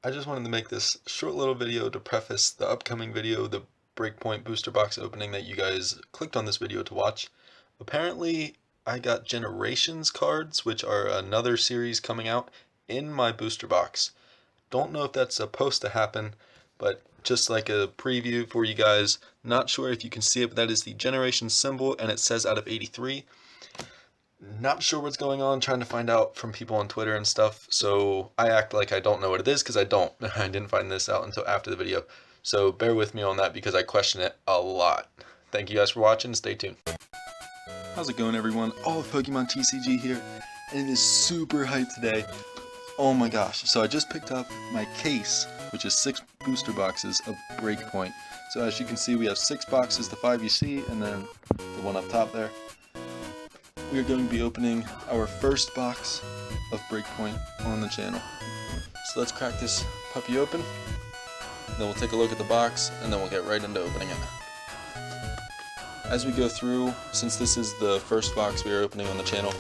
I just wanted to make this short little video to preface the upcoming video, the BreakPoint Booster Box Opening that you guys clicked on this video to watch. Apparently, I got Generations cards, which are another series coming out, in my booster box. Don't know if that's supposed to happen, but just like a preview for you guys. Not sure if you can see it, but that is the Generations symbol, and it says out of 83. Not sure what's going on, trying to find out from people on Twitter and stuff, so I act like I don't know what it is because I don't. I didn't find this out until after the video, so bear with me on that because I question it a lot. Thank you guys for watching, stay tuned. How's it going, everyone? AllofPokemonTCG here, and it is super hyped today. Oh my gosh, so I just picked up my case, which is 6 booster boxes of BreakPoint. So as you can see, we have 6 boxes, the 5 you see, and then the one up top there. We are going to be opening our first box of BreakPoint on the channel. So let's crack this puppy open, then we'll take a look at the box, and then we'll get right into opening it. As we go through, since this is the first box we are opening on the channel,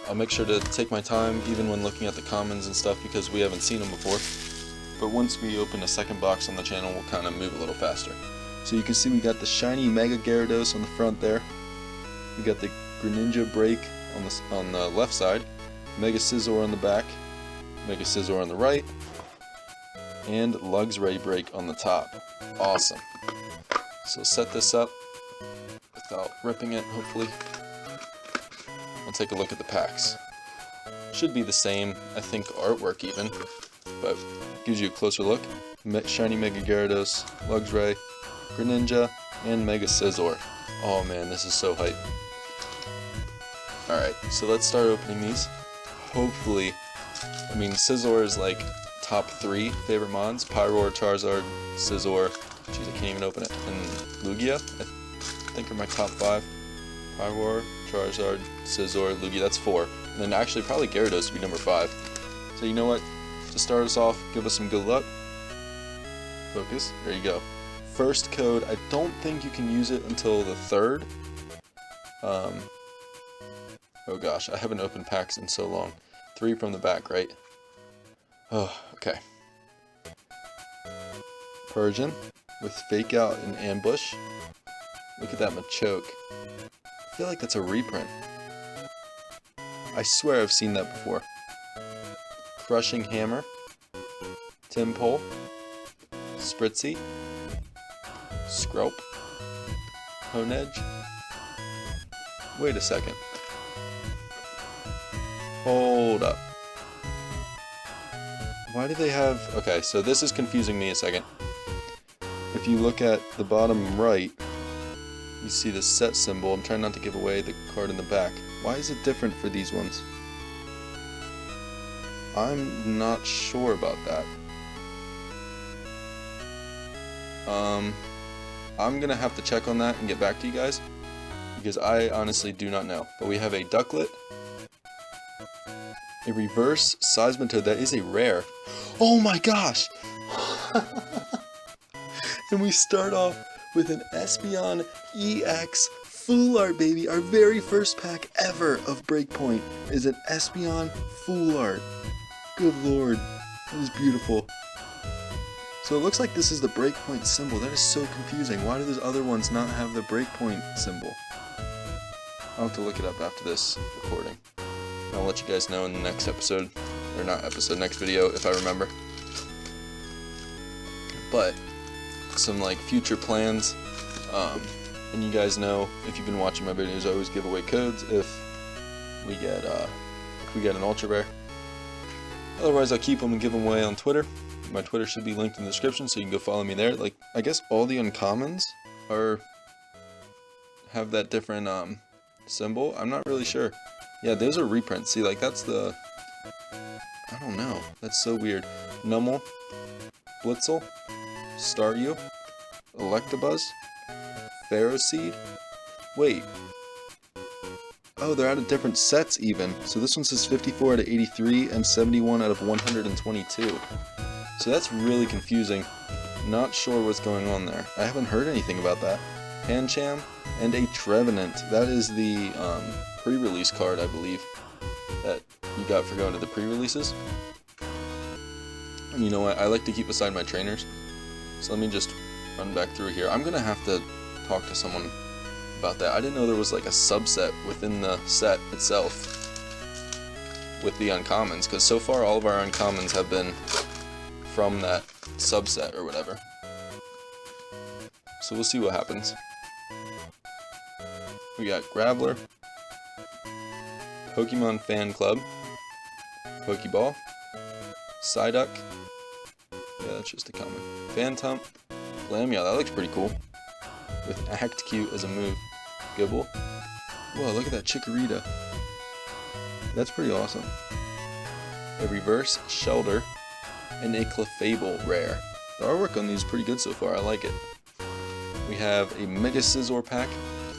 I'll make sure to take my time even when looking at the commons and stuff because we haven't seen them before. But once we open a second box on the channel, we'll kind of move a little faster. So you can see we got the shiny Mega Gyarados on the front there. We got the Greninja Break on the left side, Mega Scizor on the back, Mega Scizor on the right, and Luxray Break on the top. Awesome. So set this up without ripping it, hopefully. We'll take a look at the packs. Should be the same, I think, artwork even, but gives you a closer look. Shiny Mega Gyarados, Luxray, Greninja, and Mega Scizor. Oh man, this is so hype. Alright, so let's start opening these. Hopefully, I mean, Scizor is like top 3 favorite mons. Pyroar, Charizard, Scizor, jeez, I can't even open it, and Lugia, I think are my top 5. Pyroar, Charizard, Scizor, Lugia, that's 4. And then actually probably Gyarados would be number 5. So you know what, to start us off, give us some good luck. Focus, there you go. First code, I don't think you can use it until the 3rd. Oh gosh, I haven't opened packs in so long. 3 from the back, right? Oh, okay. Persian with Fake Out and Ambush. Look at that Machoke. I feel like that's a reprint. I swear I've seen that before. Crushing Hammer. Timpole. Spritzy. Skrelp. Honedge. Wait a second. Hold up. Why do they have... Okay, so this is confusing me a second. If you look at the bottom right, you see the set symbol. I'm trying not to give away the card in the back. Why is it different for these ones? I'm not sure about that. I'm gonna have to check on that and get back to you guys, because I honestly do not know. But we have a Ducklet, a reverse Seismitoad that is a rare. Oh my gosh! And we start off with an Espeon EX Full Art, baby. Our very first pack ever of BreakPoint is an Espeon Full Art. Good lord, that is beautiful. So it looks like this is the BreakPoint symbol. That is so confusing. Why do those other ones not have the BreakPoint symbol? I'll have to look it up after this recording. I'll let you guys know in the next episode, or not episode, next video if I remember. But some like future plans, and you guys know if you've been watching my videos, I always give away codes if we get an ultra rare. Otherwise, I'll keep them and give them away on Twitter. My Twitter should be linked in the description, so you can go follow me there. Like, I guess all the uncommons have that different symbol. I'm not really sure. Yeah, those are reprints. See, like, that's the... I don't know. That's so weird. Numel, Blitzel, Staryu, Electabuzz, Ferroseed. Wait. Oh, they're out of different sets even. So this one says 54 out of 83 and 71 out of 122. So that's really confusing. Not sure what's going on there. I haven't heard anything about that. Pancham and a Trevenant. That is the pre-release card, I believe, that you got for going to the pre-releases. And you know what, I like to keep aside my trainers, so let me just run back through here. I'm gonna have to talk to someone about that. I didn't know there was like a subset within the set itself with the uncommons, because so far all of our uncommons have been from that subset or whatever. So we'll see what happens. We got Graveler, Pokemon Fan Club, Pokeball, Psyduck, yeah, that's just a common, Phantump, Glammeow, that looks pretty cool, with Act Cute as a move, Gibble. Whoa, look at that Chikorita. That's pretty awesome. A reverse Shelter, and a Clefable rare. The artwork on these is pretty good so far, I like it. We have a Mega Scizor pack.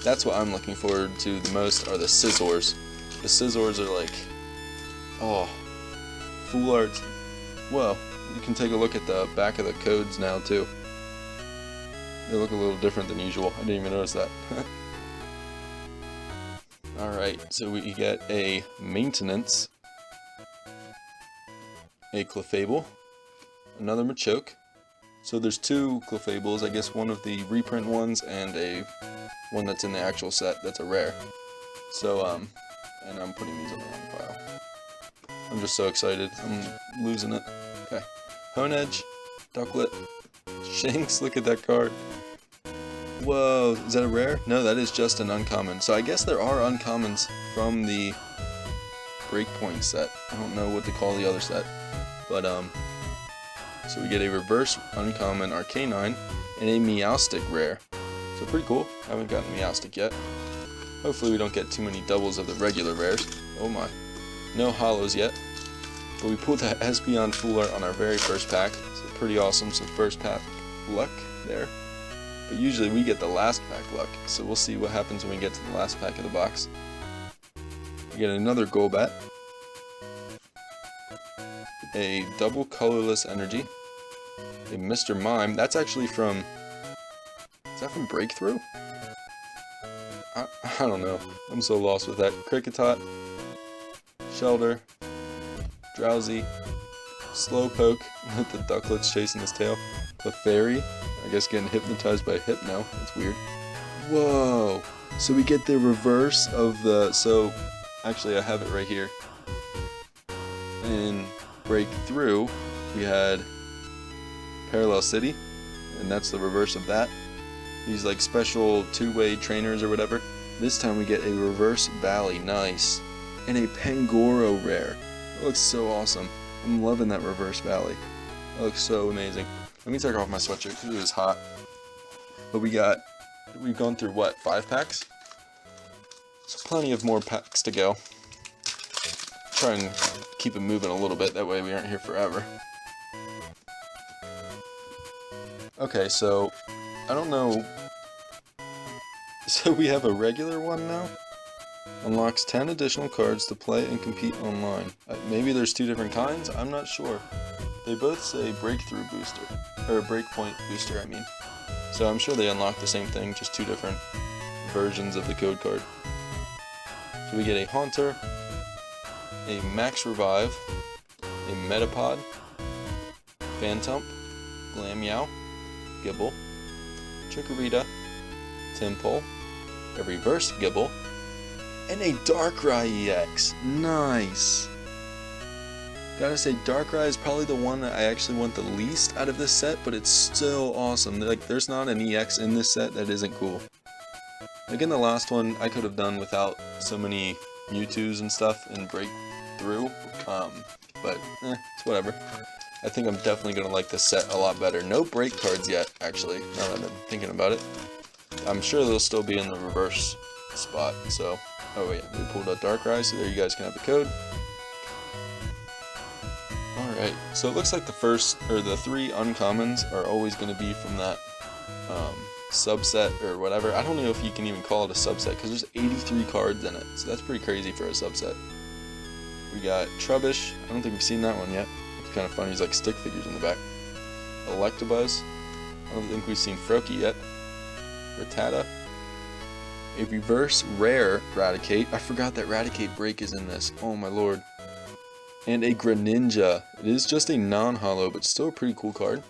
That's what I'm looking forward to the most, are the Scizors. The Scizors are like, oh, full art. Well, you can take a look at the back of the codes now too. They look a little different than usual. I didn't even notice that. Alright, so we get a Maintenance, a Clefable, another Machoke. So there's two Clefables, I guess one of the reprint ones and a one that's in the actual set that's a rare. So, and I'm putting these on the wrong pile. I'm just so excited, I'm losing it. Okay, Honedge, Ducklet, Shinx, look at that card. Whoa, is that a rare? No, that is just an uncommon. So I guess there are uncommons from the BreakPoint set. I don't know what to call the other set. But, so we get a reverse uncommon Arcanine and a Meowstic rare. So pretty cool. I haven't gotten Meowstic yet. Hopefully we don't get too many doubles of the regular rares. Oh my. No holos yet. But we pulled that Espeon Full Art on our very first pack. So pretty awesome. So first pack luck there. But usually we get the last pack luck. So we'll see what happens when we get to the last pack of the box. We get another Golbat. A double colorless energy, a Mr. Mime. That's actually from, is that from Breakthrough? I don't know. I'm so lost with that. Kricketot, Shelter, Drowsy, Slowpoke with the ducklets chasing his tail, Clefairy, I guess getting hypnotized by Hypno. That's weird. Whoa! So we get the reverse of the, so actually I have it right here. In Breakthrough, we had Parallel City, and that's the reverse of that. These like special two-way trainers or whatever. This time we get a reverse Valley, nice, and a Pangoro rare. That looks so awesome. I'm loving that reverse Valley. That looks so amazing. Let me take off my sweatshirt because it is hot. But we've gone through what, 5 packs? So plenty of more packs to go. Try and keep it moving a little bit, that way we aren't here forever. Okay, so I don't know. So we have a regular one now. Unlocks 10 additional cards to play and compete online. Maybe there's 2 different kinds, I'm not sure. They both say Breakthrough Booster, or BreakPoint Booster, I mean. So I'm sure they unlock the same thing, just 2 different versions of the code card. So we get a Haunter, a Max Revive, a Metapod, Phantump, Glammeow, Gibble, Chikorita, Timpole, a Reverse Gibble, and a Darkrai EX. Nice! Gotta say, Darkrai is probably the one that I actually want the least out of this set, but it's still awesome. Like, there's not an EX in this set that isn't cool. Again, the last one I could have done without so many Mewtwo's and stuff and Breakthrough, but it's whatever. I think I'm definitely going to like this set a lot better. No break cards yet, actually, now that I've been thinking about it. I'm sure they'll still be in the reverse spot, so... Oh yeah, we pulled out Darkrai, so there you guys can have the code. Alright, so it looks like the 3 uncommons are always going to be from that subset or whatever. I don't know if you can even call it a subset, because there's 83 cards in it, so that's pretty crazy for a subset. We got Trubbish, I don't think we've seen that one yet. It's kind of funny, he's like stick figures in the back. Electabuzz, I don't think we've seen Froakie yet. Rattata, a reverse rare Raticate. I forgot that Raticate break is in this. Oh my lord. And a Greninja. It is just a non-holo, but still a pretty cool card.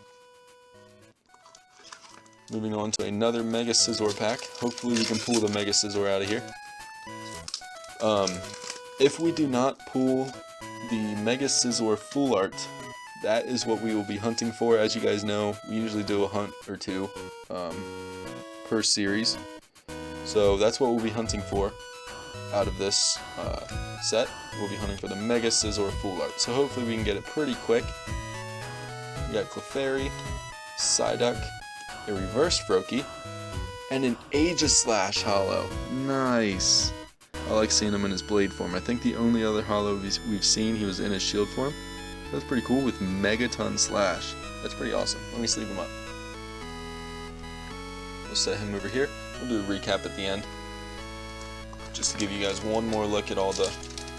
Moving on to another Mega Scizor pack. Hopefully we can pull the Mega Scizor out of here. If we do not pull the Mega Scizor Full Art, that is what we will be hunting for. As you guys know, we usually do a hunt or two per series. So that's what we'll be hunting for out of this set. We'll be hunting for the Mega Scizor Full Art. So hopefully we can get it pretty quick. We got Clefairy, Psyduck, a reverse Froakie, and an Aegislash holo. Nice. I like seeing him in his blade form. I think the only other holo we've seen, he was in his shield form. That's pretty cool with Megaton Slash. That's pretty awesome. Let me sleeve him up. We'll set him over here. We'll do a recap at the end, just to give you guys one more look at all the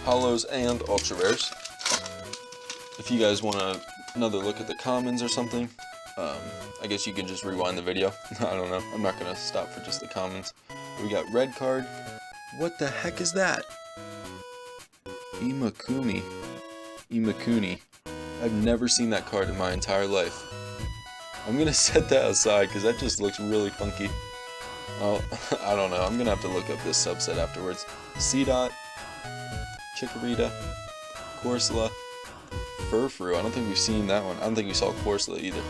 holos and ultra rares. If you guys want another look at the commons or something, I guess you can just rewind the video. I don't know. I'm not going to stop for just the commons. We got red card. What the heck is that? Imakuni. I've never seen that card in my entire life. I'm going to set that aside because that just looks really funky. Oh, I don't know. I'm going to have to look up this subset afterwards. C-Dot, Chikorita, Corsola, Furfrou. I don't think we've seen that one. I don't think we saw Corsola either.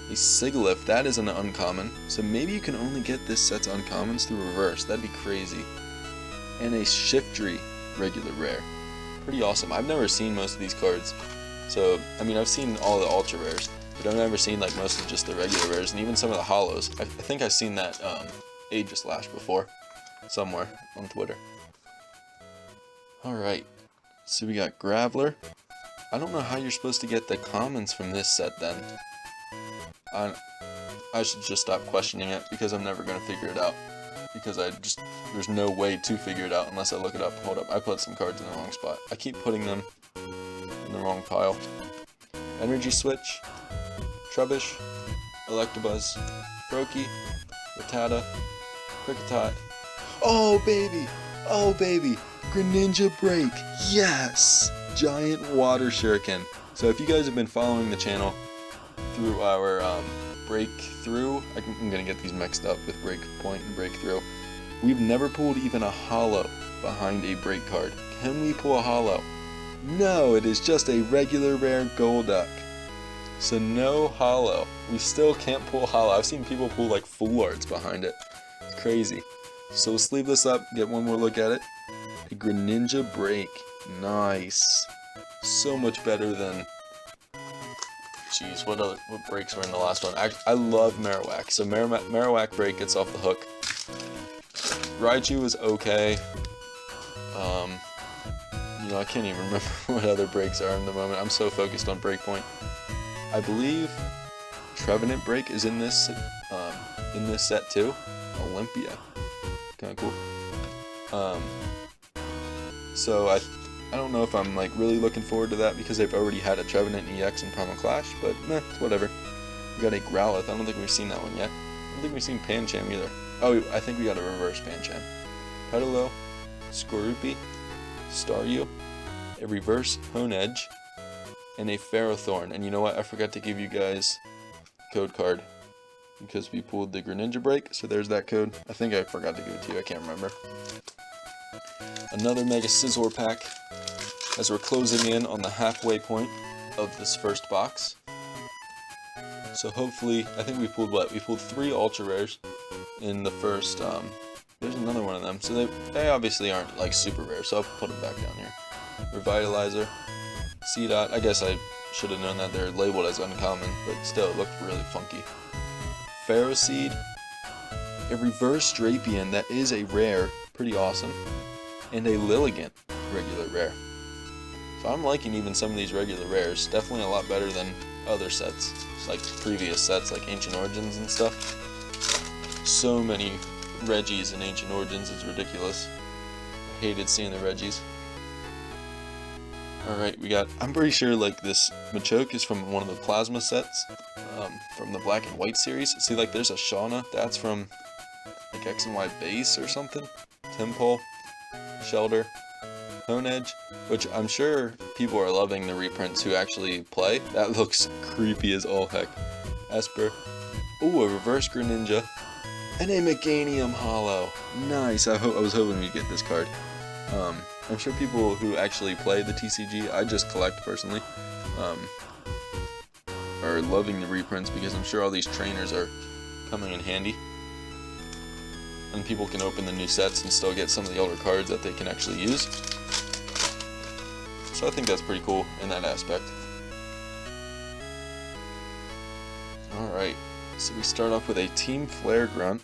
A Sigilyph, that is an uncommon. So maybe you can only get this set's uncommons through reverse. That'd be crazy. And a Shiftry regular rare. Pretty awesome. I've never seen most of these cards. So, I mean, I've seen all the ultra rares, but I've never seen like most of just the regular rares and even some of the holos. I think I've seen that Aegislash before somewhere on Twitter. Alright, so we got Graveler. I don't know how you're supposed to get the commons from this set then. I should just stop questioning it because I'm never going to figure it out. Because there's no way to figure it out unless I look it up. Hold up, I put some cards in the wrong spot. I keep putting them in the wrong pile. Energy Switch, Trubbish, Electabuzz, Froakie, Rattata, Kricketot. Oh baby! Oh baby! Greninja Break! Yes! Giant Water Shuriken. So if you guys have been following the channel through our breakthrough, I'm gonna get these mixed up with breakpoint and breakthrough. We've never pulled even a holo behind a break card. Can we pull a holo? No, it is just a regular rare Golduck. So no holo. We still can't pull holo. I've seen people pull like full arts behind it. It's crazy. So we'll sleeve this up, get one more look at it. A Greninja Break. Nice. So much better than... Jeez, what breaks were in the last one? I love Marowak, so Marowak break gets off the hook. Raichu is okay. You know, I can't even remember what other breaks are in the moment. I'm so focused on Breakpoint. I believe Trevenant break is in this set too. Olympia, kind of cool. So I don't know if I'm like really looking forward to that because they've already had a Trevenant EX in Primal Clash, but meh, it's whatever. We got a Growlithe. I don't think we've seen that one yet. I don't think we've seen Pancham either. Oh, I think we got a reverse Pancham. Petalo, Skorupi, Staryu, a reverse Honedge, and a Ferrothorn. And you know what? I forgot to give you guys code card because we pulled the Greninja break, so there's that code. I think I forgot to give it to you. I can't remember. Another Mega Scizor pack as we're closing in on the halfway point of this first box. So hopefully, I think we pulled what? We pulled 3 ultra rares in the first, there's another one of them. So they obviously aren't like super rare, so I'll put them back down here. Revitalizer, C-Dot, I guess I should have known that they're labeled as uncommon, but still it looked really funky. Ferroseed, a reverse Drapion that is a rare, pretty awesome, and a Lilligant, regular rare. So I'm liking even some of these regular rares, definitely a lot better than other sets, like previous sets like Ancient Origins and stuff. So many Reggies in Ancient Origins, it's ridiculous. I hated seeing the Reggies. Alright, we got, I'm pretty sure like this Machoke is from one of the Plasma sets, from the Black and White series. See, like there's a Shauna, that's from like X and Y base or something. Temple, Shelter, Honedge, which I'm sure people are loving the reprints who actually play. That looks creepy as all heck. Esper. Ooh, a reverse Greninja. And a Meganium Holo. Nice. I was hoping we'd get this card. I'm sure people who actually play the TCG, I just collect personally, are loving the reprints because I'm sure all these trainers are coming in handy. And people can open the new sets and still get some of the older cards that they can actually use. So I think that's pretty cool in that aspect. Alright, so we start off with a Team Flare Grunt,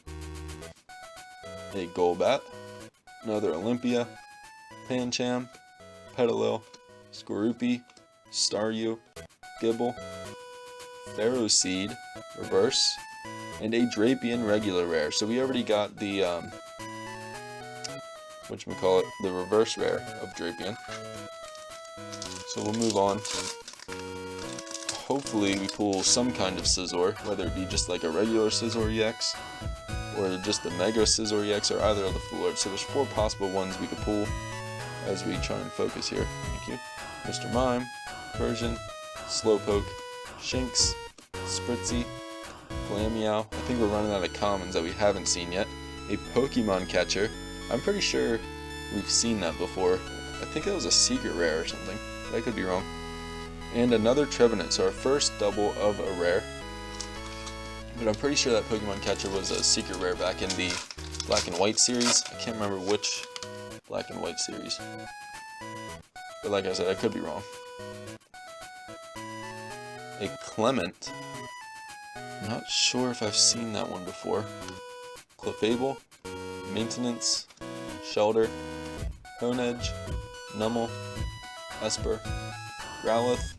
a Golbat, another Olympia, Pancham, Petalil, Skorupi, Staryu, Gibble, Ferroseed, Reverse, and a Drapion regular rare. So we already got the, the reverse rare of Drapion. So we'll move on. Hopefully we pull some kind of Scizor, whether it be just like a regular Scizor EX, or just the Mega Scizor EX, or either of the Full Arts. So there's 4 possible ones we could pull as we try and focus here. Thank you. Mr. Mime, Persian, Slowpoke, Shinx, Spritzy, Glameow. I think we're running out of commons that we haven't seen yet. A Pokemon Catcher. I'm pretty sure we've seen that before. I think that was a secret rare or something. I could be wrong. And another Trevenant, so our first double of a rare. But I'm pretty sure that Pokemon Catcher was a secret rare back in the Black and White series. I can't remember which Black and White series. But like I said, I could be wrong. A Clement. I'm not sure if I've seen that one before. Clefable, Maintenance, Shelter, Honedge, Numel, Esper, Growlithe.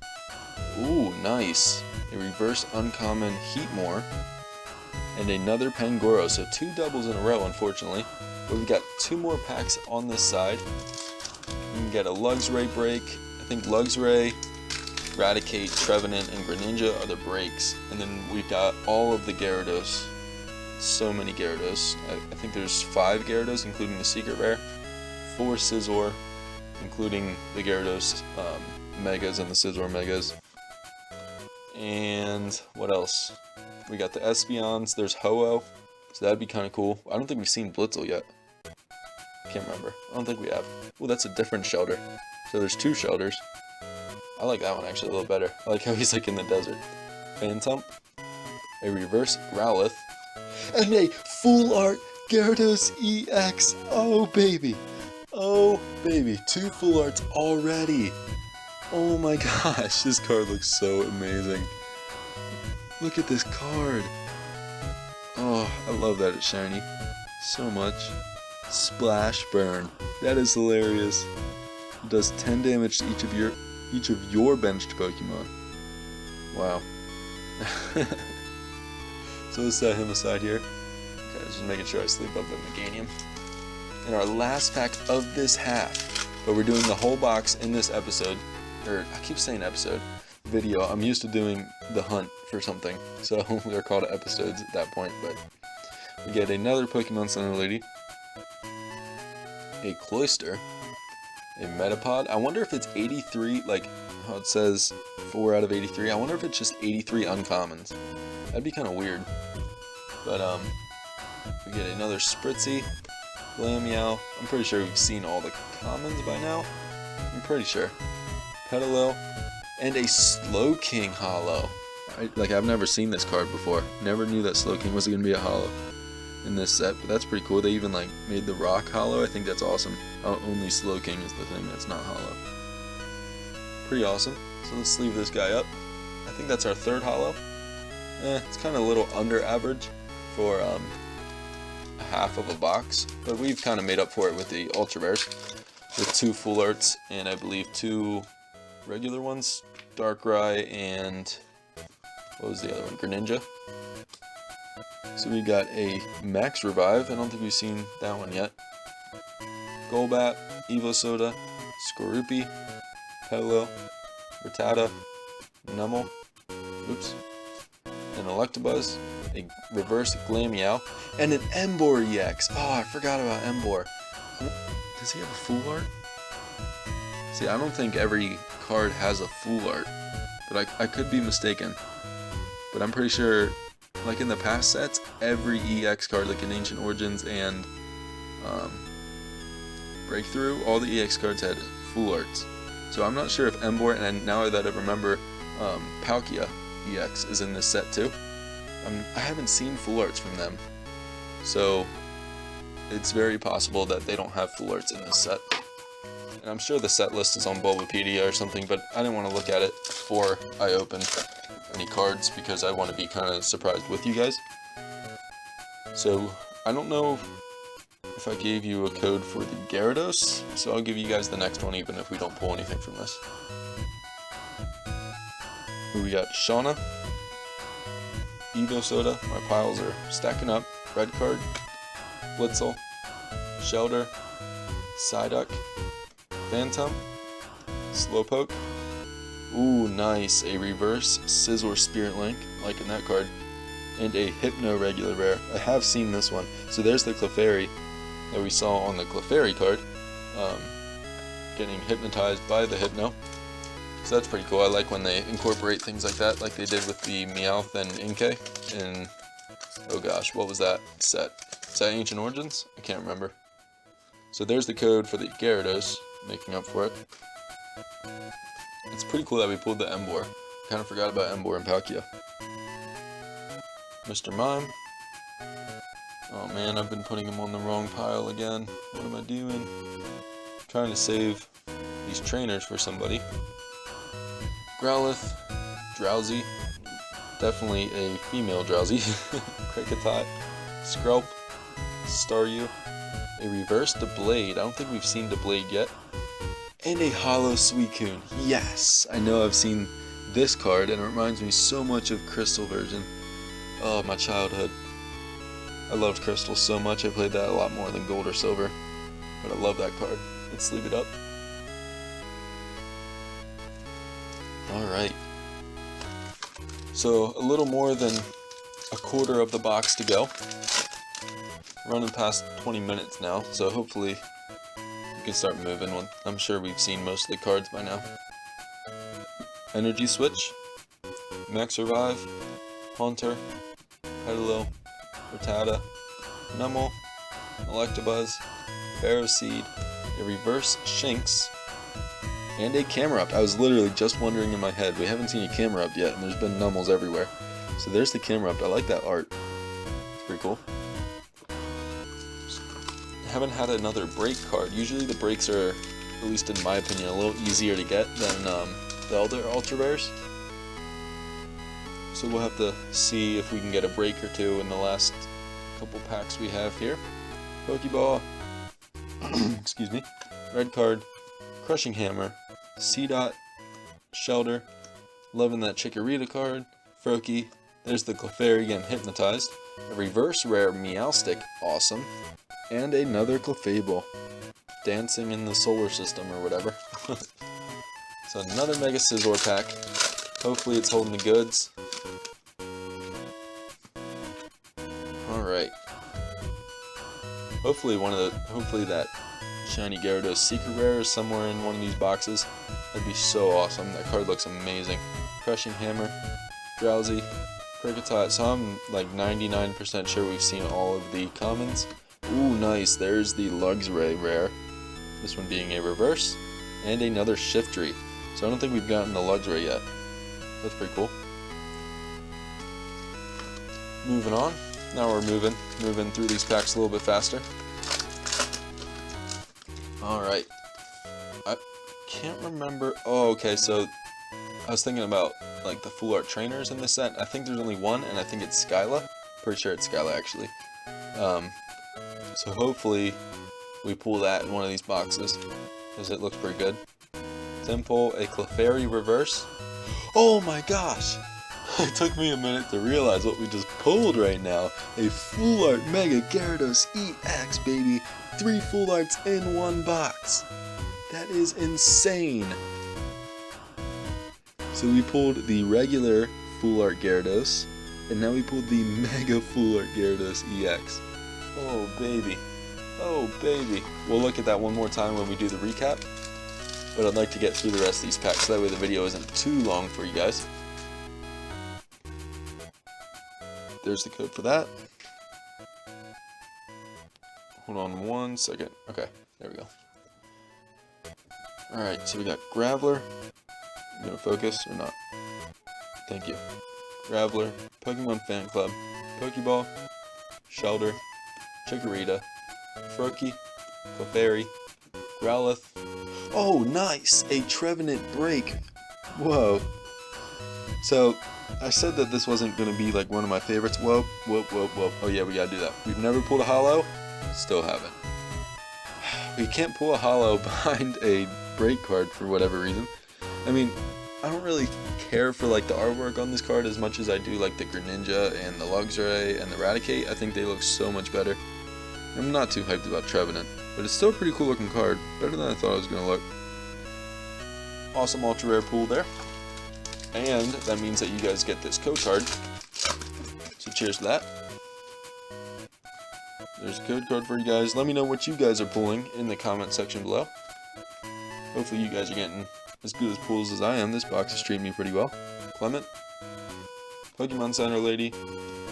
Ooh, nice. A reverse uncommon Heatmore. And another Pangoro. So 2 doubles in a row, unfortunately. But we've got 2 more packs on this side. We can get a Luxray break. I think Luxray, Raticate, Trevenant, and Greninja are the breaks. And then we've got all of the Gyarados. So many Gyarados. I think there's 5 Gyarados, including the secret rare. 4 Scizor, including the Gyarados Megas and the Scizor Megas. And what else? We got the Espeons. There's Ho-Oh, so that'd be kind of cool. I don't think we've seen Blitzel yet. Can't remember. I don't think we have. Oh, that's a different Shelter. So there's 2 Shelters. I like that one actually a little better. I like how he's like in the desert. Phantump, a reverse Growlithe, and a full art Gyarados EX. Oh baby. Oh baby. 2 full arts already. Oh my gosh, this card looks so amazing. Look at this card. Oh, I love that it's shiny so much. Splash Burn. That is hilarious. It does 10 damage to each of your benched Pokemon. Wow. So let's set him aside here. Okay, just making sure I sleep up the Meganium. And our last pack of this half, but we're doing the whole box in this episode. Or I keep saying episode, video. I'm used to doing the hunt for something, so they're called episodes at that point. But we get another Pokemon Center Lady, a Cloyster, a Metapod. I wonder if it's 83, like how it says 4 out of 83. I wonder if it's just 83 uncommons. That'd be kind of weird. But we get another Spritzy, Glameow. I'm pretty sure we've seen all the commons by now. I'm pretty sure. Petalil, and a Slowking Holo. I've never seen this card before. Never knew that Slowking was going to be a holo in this set, but that's pretty cool. They even like made the rock holo. I think that's awesome. Only Slowking is the thing that's not holo. Pretty awesome. So let's sleeve this guy up. I think that's our 3rd holo. It's kind of a little under average for a half of a box, but we've kind of made up for it with the ultra rares, with 2 full arts and I believe 2 regular ones, Darkrai and what was the other one? Greninja. So we got a Max Revive. I don't think we've seen that one yet. Golbat, Evosoda, Skorupi, Petalil, Rattata, Numel, oops, and Electabuzz, a reverse Glameow, and an Emboar EX. Oh, I forgot about Emboar. Does he have a full art? See, I don't think every card has a full art, but I could be mistaken. But I'm pretty sure, like in the past sets, every EX card, like in Ancient Origins and Breakthrough, all the EX cards had full arts. So I'm not sure if Emboar, and now that I remember, Palkia EX is in this set too. I haven't seen full arts from them, so it's very possible that they don't have full arts in this set. And I'm sure the set list is on Bulbapedia or something, but I didn't want to look at it before I opened any cards because I want to be kind of surprised with you guys. So I don't know if I gave you a code for the Gyarados, so I'll give you guys the next one even if we don't pull anything from this. We got Shauna, Evo Soda, my piles are stacking up, red card, Blitzel, Shelter, Psyduck, Phantom, Slowpoke, ooh nice, a reverse Scizor Spirit Link, liking that card, and a Hypno regular rare. I have seen this one. So there's the Clefairy that we saw on the Clefairy card, getting hypnotized by the Hypno. So that's pretty cool. I like when they incorporate things like that, like they did with the Meowth and Inkay in, oh gosh, what was that set? Is that Ancient Origins? I can't remember. So there's the code for the Gyarados, making up for it. It's pretty cool that we pulled the Emboar. Kind of forgot about Emboar and Palkia. Mr. Mime. Oh man, I've been putting him on the wrong pile again. What am I doing? Trying to save these trainers for somebody. Growlithe, Drowsy, definitely a female Drowsy, Kricketot, Skrelp, Staryu, a reverse Blade. I don't think we've seen Blade yet, and a Holo Suicune. Yes, I know I've seen this card, and it reminds me so much of Crystal version. Oh, my childhood. I loved Crystal so much. I played that a lot more than Gold or Silver, but I love that card. Let's sleeve it up. Alright, so a little more than a quarter of the box to go. Running past 20 minutes now, so hopefully we can start moving. I'm sure we've seen most of the cards by now. Energy Switch, Max Revive, Haunter, Petalil, Rattata, Numel, Electabuzz, Ferroseed, a reverse Shinx, and a Camerupt. I was literally just wondering in my head, we haven't seen a Camerupt yet, and there's been Numels everywhere. So there's the Camerupt. I like that art. It's pretty cool. I haven't had another break card. Usually the breaks are, at least in my opinion, a little easier to get than the other Ultra Rares. So we'll have to see if we can get a break or two in the last couple packs we have here. Pokeball. Excuse me. Red card. Crushing Hammer, C-Dot, Shelter, loving that Chikorita card, Froakie, there's the Clefairy getting hypnotized, a reverse rare Meowstic, awesome, and another Clefable, dancing in the solar system or whatever. So another Mega Scizor pack, hopefully it's holding the goods. Alright, hopefully that shiny Gyarados Secret Rare is somewhere in one of these boxes. That'd be so awesome. That card looks amazing. Crushing Hammer, Drowsy, Kricketot. So I'm like 99% sure we've seen all of the commons. Ooh, nice. There's the Luxray rare. This one being a reverse. And another Shiftry. So I don't think we've gotten the Luxray yet. That's pretty cool. Moving on. Now we're moving through these packs a little bit faster. Alright, I can't remember, oh okay, so I was thinking about like the full art trainers in this set. I think there's only one, and I think it's Skyla. Pretty sure it's Skyla actually. So hopefully we pull that in one of these boxes, because it looks pretty good. Then pull a Clefairy reverse. Oh my gosh! It took me a minute to realize what we just pulled right now. A full art Mega Gyarados EX, baby! 3 full arts in one box. That is insane. So we pulled the regular full art Gyarados, And now we pulled the Mega Full Art Gyarados EX. Oh baby. Oh baby. We'll look at that one more time when we do the recap. But I'd like to get through the rest of these packs so that way the video isn't too long for you guys. There's the code for that. Hold on 1 second. Okay, there we go. Alright, so we got Graveler. You gonna focus or not? Thank you. Graveler, Pokemon Fan Club, Pokeball, Shelter, Chikorita, Froakie, Clefairy, Growlithe. Oh, nice! A Trevenant Break. Whoa. So, I said that this wasn't going to be like one of my favorites. Whoa. Oh yeah, we gotta do that. We've never pulled a holo. Still haven't. We can't pull a holo behind a break card for whatever reason. I mean, I don't really care for like the artwork on this card as much as I do like the Greninja and the Luxray and the Raticate. I think they look so much better. I'm not too hyped about Trevenant, but it's still a pretty cool looking card. Better than I thought it was going to look. Awesome ultra rare pool there. And that means that you guys get this code card. So cheers to that. There's a code card for you guys. Let me know what you guys are pulling in the comment section below. Hopefully you guys are getting as good as pulls as I am. This box is treating me pretty well. Clement, Pokemon Center Lady,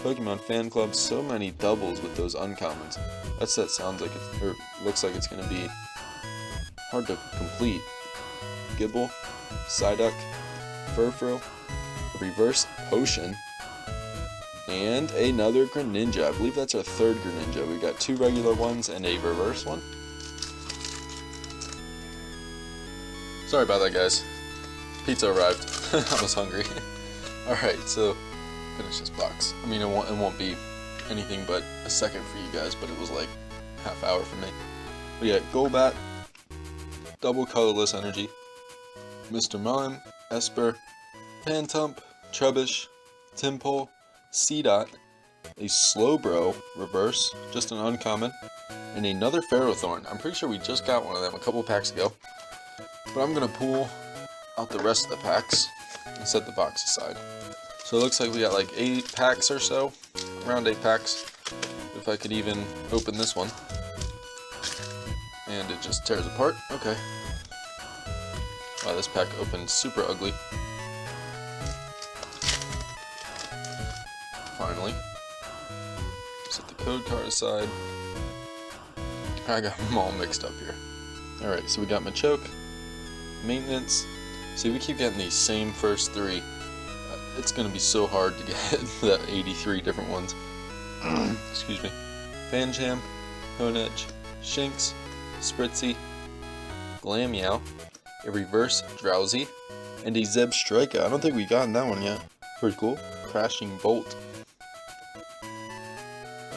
Pokemon Fan Club. So many doubles with those uncommons. That set sounds like it, or looks like it's going to be hard to complete. Gibble, Psyduck, Furfrou, Reverse Potion, and another Greninja. I believe that's our third Greninja. We've got 2 regular ones and a reverse one. Sorry about that, guys. Pizza arrived. I was hungry. Alright, so finish this box. I mean, it won't be anything but a second for you guys, but it was like half hour for me. We got Golbat, Double Colorless Energy, Mr. Mime, Esper, Pantump, Trubbish, Timpole, Seedot, a Slowbro reverse, just an uncommon, and another Ferrothorn. I'm pretty sure we just got one of them a couple packs ago. But I'm going to pull out the rest of the packs and set the box aside. So it looks like we got like 8 packs or so, around 8 packs, if I could even open this one. And it just tears apart. Okay. Wow, this pack opened super ugly. Finally. Set the code card aside. I got them all mixed up here. Alright, so we got Machoke, Maintenance. See, we keep getting these same first 3. It's going to be so hard to get the 83 different ones. Excuse me. Fancham, Honedge, Shinx, Spritzy, Glameow, a Reverse Drowsy, and a Zebstrika. I don't think we've gotten that one yet. Pretty cool. Crashing Bolt.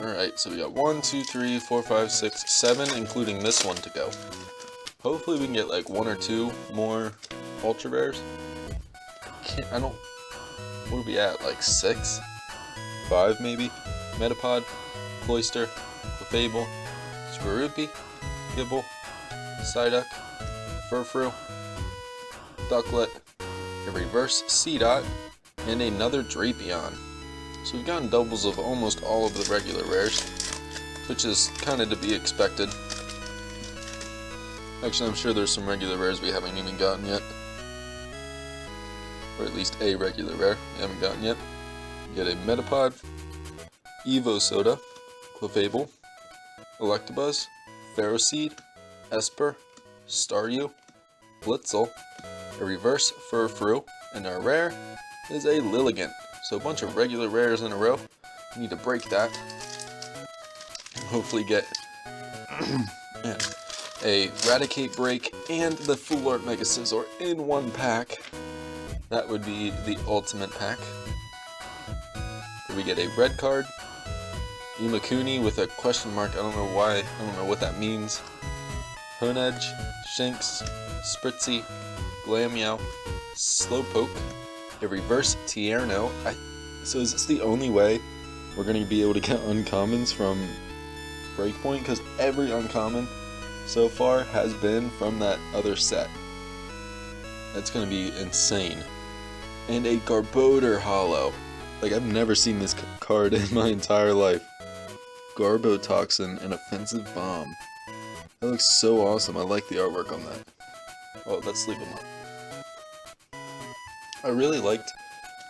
Alright, so we got 1, 2, 3, 4, 5, 6, 7, including this one to go. Hopefully we can get like 1 or 2 more ultra rares. What are we at? Like 6? 5 maybe? Metapod, Cloyster, Clefable, Swampert, Gibble, Psyduck, Furfrou, Ducklet, a Reverse Seedot, and another Drapion. So we've gotten doubles of almost all of the regular rares, which is kind of to be expected. Actually, I'm sure there's some regular rares we haven't even gotten yet. Or at least a regular rare we haven't gotten yet. We get a Metapod, Evo Soda, Clefable, Electabuzz, Ferroseed, Esper, Staryu, Blitzel, a Reverse Furfrou, and our rare is a Lilligant. So a bunch of regular rares in a row. We need to break that. Hopefully get a Raticate break and the Full Art Mega Scizor in one pack. That would be the ultimate pack. We get a red card, Imakuni with a question mark. I don't know why. I don't know what that means. Honedge, Shinx, Spritzy, Glameow, Slowpoke, a Reverse Tierno. So is this the only way we're going to be able to get uncommons from BreakPoint? Because every uncommon so far has been from that other set. That's going to be insane. And a Garbodor Holo. Like, I've never seen this card in my entire life. Garbotoxin and Offensive Bomb. That looks so awesome. I like the artwork on that. Oh, let's leave them up. I really liked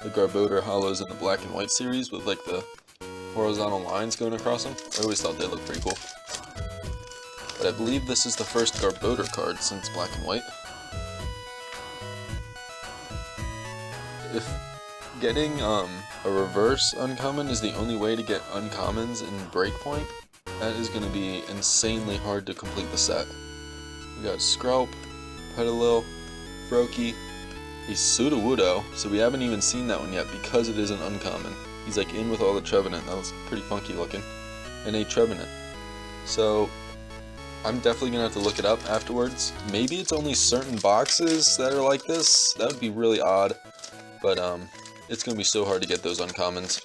the Garbodor hollows in the black and white series with like the horizontal lines going across them. I always thought they looked pretty cool. But I believe this is the first Garbodor card since black and white. If getting a reverse uncommon is the only way to get uncommons in BreakPoint, that is going to be insanely hard to complete the set. We got Skrelp, Petalil, Froakie, a Sudowoodo, so we haven't even seen that one yet because it is an uncommon. He's like in with all the Trevenant, that was pretty funky looking, and a Trevenant. So I'm definitely going to have to look it up afterwards. Maybe it's only certain boxes that are like this, that would be really odd, but it's going to be so hard to get those uncommons.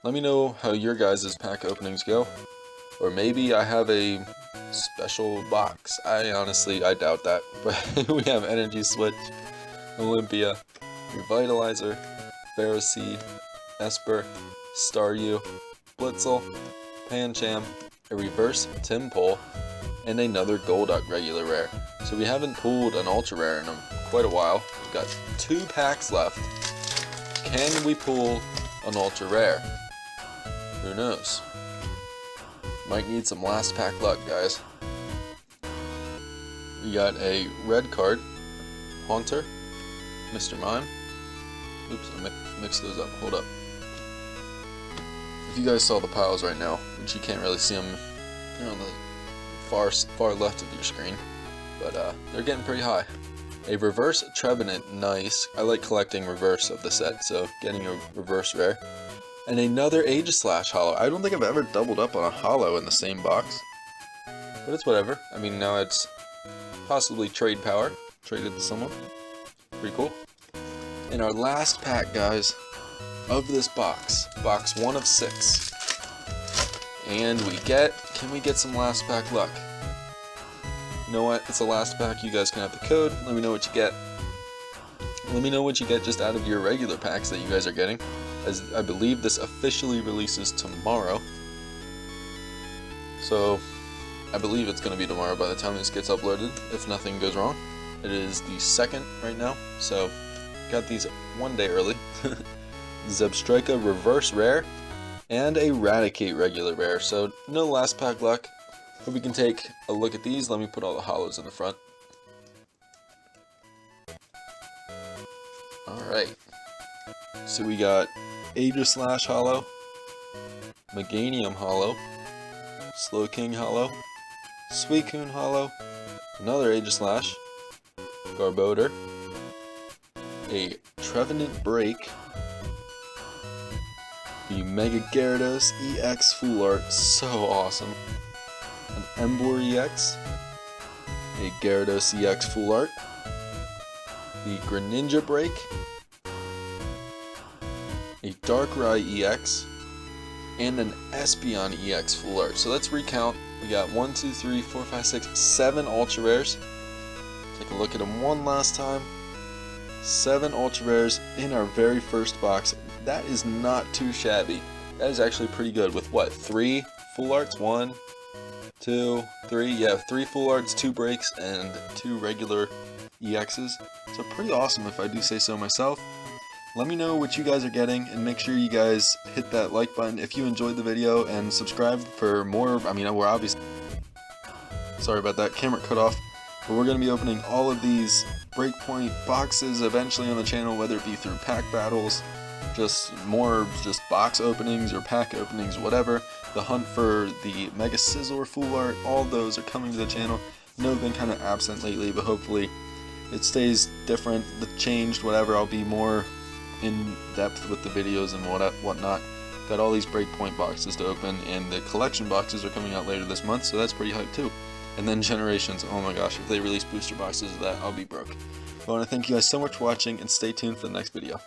Let me know how your guys' pack openings go, or maybe I have a special box. I doubt that, but we have Energy Switch, Olympia, Revitalizer, Ferroseed, Esper, Staryu, Blitzel, Pancham, a reverse Timpole, and another Golduck regular rare. So we haven't pulled an ultra rare in quite a while. We've got 2 packs left. Can we pull an ultra rare? Who knows? Might need some last pack luck, guys. We got a red card, Haunter, Mr. Mime. Oops, I mixed those up. Hold up. If you guys saw the piles right now, which you can't really see them, they're on the far left of your screen, but they're getting pretty high. A reverse Trevenant, nice. I like collecting reverse of the set, so getting a reverse rare. And another Aegislash hollow. I don't think I've ever doubled up on a hollow in the same box, but it's whatever. I mean, now it's possibly trade power. Traded to someone. Pretty cool. In our last pack, guys, of this box 1 of 6. And can we get some last pack luck? You know what? It's the last pack. You guys can have the code. Let me know what you get. Let me know what you get just out of your regular packs that you guys are getting, as I believe this officially releases tomorrow. So I believe it's going to be tomorrow by the time this gets uploaded, if nothing goes wrong. It is the 2nd right now, so got these 1 day early. Zebstrika reverse rare and a Raticate regular rare, so no last pack luck. But we can take a look at these. Let me put all the hollows in the front. Alright, so we got Aegislash hollow, Meganium hollow, Slowking hollow, Suicune hollow, another Aegislash, Garbodor, a Trevenant Break, the Mega Gyarados EX Full Art, so awesome, an Emboar EX, a Gyarados EX Full Art, the Greninja Break, a Darkrai EX, and an Espeon EX Full Art. So let's recount. We got 1, 2, 3, 4, 5, 6, 7 Ultra Rares. Take a look at them one last time. 7 Ultra Rares in our very first box. That is not too shabby. That is actually pretty good with what? 3 Full Arts? 1, 2, 3. Yeah, 3 Full Arts, 2 breaks, and 2 regular EXs. So pretty awesome if I do say so myself. Let me know what you guys are getting, and make sure you guys hit that like button if you enjoyed the video, and subscribe for more. I mean, we're obviously, sorry about that, camera cut off, but we're going to be opening all of these BreakPoint boxes eventually on the channel, whether it be through pack battles, just box openings or pack openings, whatever. The hunt for the Mega Scizor Full Art, all those are coming to the channel. I know I've been kind of absent lately, but hopefully it stays different, changed, whatever. I'll be more in depth with the videos and whatnot. Got all these BreakPoint boxes to open, and the collection boxes are coming out later this month, so that's pretty hype too. And then Generations, oh my gosh, if they release booster boxes of that, I'll be broke. I want to thank you guys so much for watching, and stay tuned for the next video.